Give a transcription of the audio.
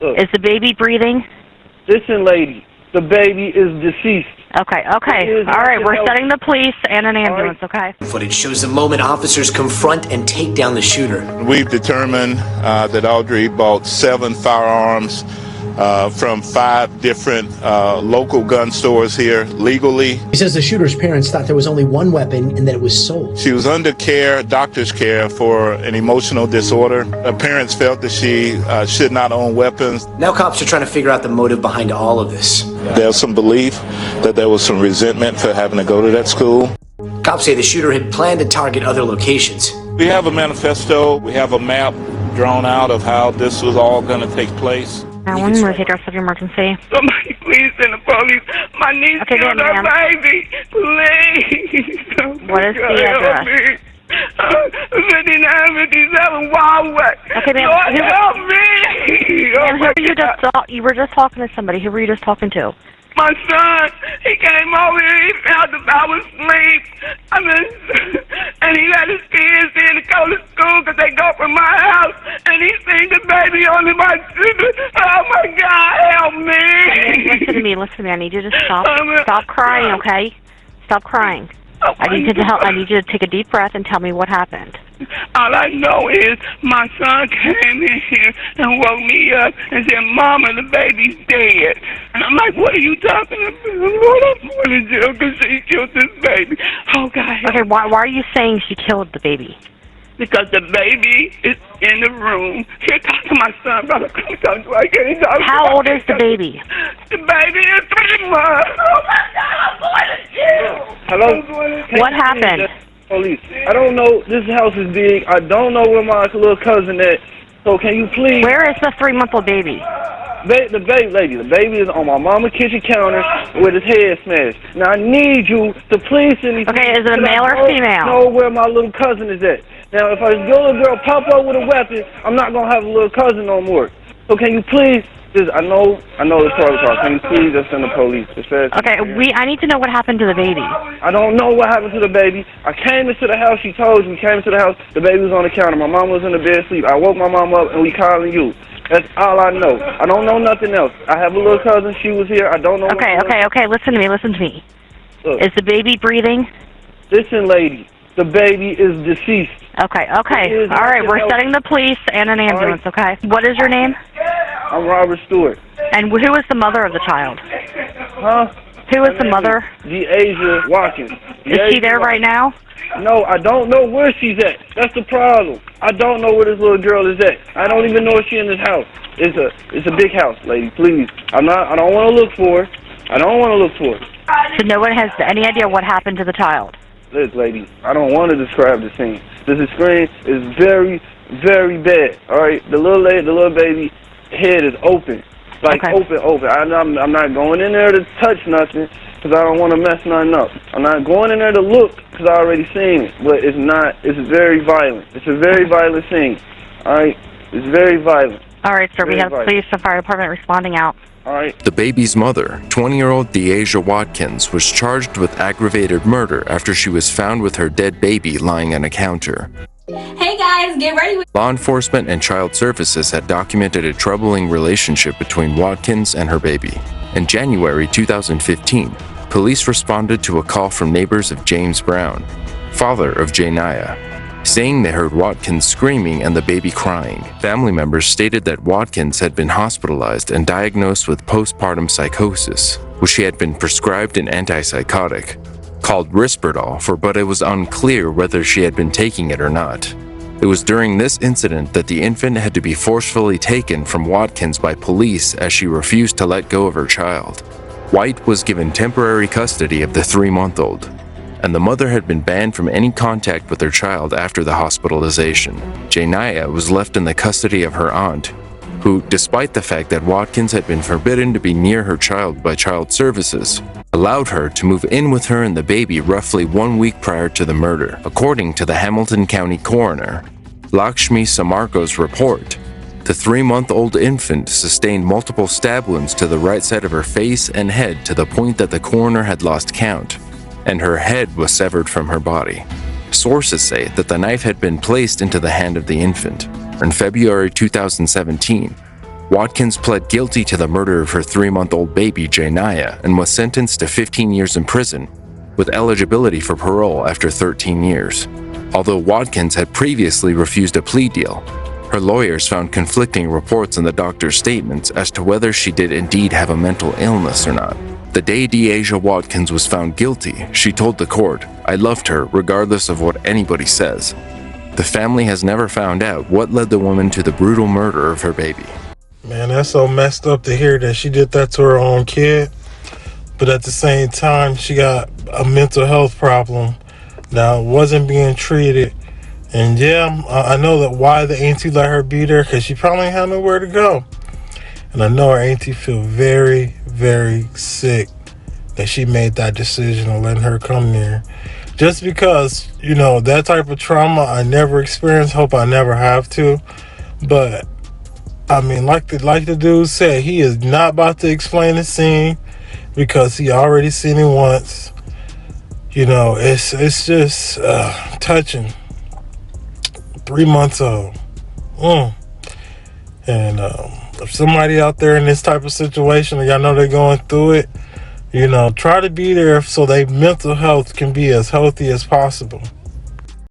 Look, Is the baby breathing? listen, lady. The baby is deceased. Okay. All right, we're setting the police and an ambulance, okay? Footage shows the moment officers confront and take down the shooter. We've determined that Audrey bought 7 firearms from 5 different local gun stores here legally. He says the shooter's parents thought there was only one weapon and that it was sold. She was under care, doctor's care, for an emotional disorder. Her parents felt that she should not own weapons. Now cops are trying to figure out the motive behind all of this. There's some belief that there was some resentment for having to go to that school. Cops say the shooter had planned to target other locations. We have a manifesto, we have a map drawn out of how this was all going to take place. One more address of your emergency. Somebody please send the police. My niece Okay, killed her baby. Please. What is the address? 5957 Wildwood. Okay, ma'am. Lord, help me. Ma'am, you were just talking to somebody. Who were you just talking to? My son, he came over here, he felt that I was asleep. And he let his kids in to go to school because they go from my house. And he seen the baby on my children. Oh, my God, help me. Listen to me. I need you to stop crying, okay? Stop crying. I need you to take a deep breath and tell me what happened. All I know is my son came in here and woke me up and said, Mama, the baby's dead. And I'm like, what are you talking about? What I'm going to do because she killed this baby. Oh, God. Okay, why are you saying she killed the baby? Because the baby is in the room. Here, talk to my son, brother. Come talk to I can't talk. How old is the baby? The baby is 3 months. Oh, my God, I'm going to jail. Hello? What happened? Police. I don't know. This house is big. I don't know where my little cousin is. So can you please... Where is the 3-month-old baby? The baby is on my mama's kitchen counter with his head smashed. Now I need you to please send me... Okay, is it a male or female? Know where my little cousin is at. Now if a little girl pop up with a weapon, I'm not gonna have a little cousin no more. So can you please... I know the protocol. Can you please just send the police? Okay, I need to know what happened to the baby. I don't know what happened to the baby. I came into the house, she told you, we came into the house, the baby was on the counter. My mom was in the bed asleep. I woke my mom up and we calling you. That's all I know. I don't know nothing else. I have a little cousin, she was here. I don't know. Okay, listen to me. Look, is the baby breathing? Listen, lady. The baby is deceased. Okay. All right, we're setting the police and an ambulance, okay? What is your name? I'm Robert Stewart. And who is the mother of the child? Huh? Who is the mother? Deasia Watkins. Is she there right now? No, I don't know where she's at. That's the problem. I don't know where this little girl is at. I don't even know if she's in this house. It's a big house, lady. Please. I don't want to look for her. I don't want to look for her. So no one has any idea what happened to the child? Look, lady, I don't want to describe the scene. The screen is very, very bad. All right, the little baby head is open, like open. I'm not going in there to touch nothing because I don't want to mess nothing up. I'm not going in there to look because I already seen it. But it's not. It's very violent. It's a very violent scene. All right, it's very violent. All right, sir. We have police and fire department responding out. All right. The baby's mother, 20-year-old Deasia Watkins, was charged with aggravated murder after she was found with her dead baby lying on a counter. Hey guys, get ready. Law enforcement and child services had documented a troubling relationship between Watkins and her baby. In January 2015, police responded to a call from neighbors of James Brown, father of Janiyah, saying they heard Watkins screaming and the baby crying. Family members stated that Watkins had been hospitalized and diagnosed with postpartum psychosis, which she had been prescribed an antipsychotic called Risperdal but it was unclear whether she had been taking it or not. It was during this incident that the infant had to be forcefully taken from Watkins by police as she refused to let go of her child. White was given temporary custody of the 3-month-old, and the mother had been banned from any contact with her child after the hospitalization. Janiyah was left in the custody of her aunt, who, despite the fact that Watkins had been forbidden to be near her child by child services, allowed her to move in with her and the baby roughly 1 week prior to the murder. According to the Hamilton County coroner, Lakshmi Samarko's report, the 3-month-old infant sustained multiple stab wounds to the right side of her face and head to the point that the coroner had lost count, and her head was severed from her body. Sources say that the knife had been placed into the hand of the infant. In February 2017, Watkins pled guilty to the murder of her 3-month-old baby, Janiyah, and was sentenced to 15 years in prison, with eligibility for parole after 13 years. Although Watkins had previously refused a plea deal, her lawyers found conflicting reports in the doctor's statements as to whether she did indeed have a mental illness or not. The day Deasia Watkins was found guilty, she told the court, "I loved her regardless of what anybody says." The family has never found out what led the woman to the brutal murder of her baby. Man, that's so messed up to hear that she did that to her own kid. But at the same time, she got a mental health problem that wasn't being treated. And yeah, I know that why the auntie let her be there, because she probably had nowhere to go. And I know her auntie feel very, very sick that she made that decision of letting her come there. Just because, you know, that type of trauma I never experienced, hope I never have to. But I mean, like the dude said, he is not about to explain the scene because he already seen it once. You know, it's just touching. 3 months old. And if somebody out there in this type of situation, and y'all know they're going through it, you know, try to be there so their mental health can be as healthy as possible.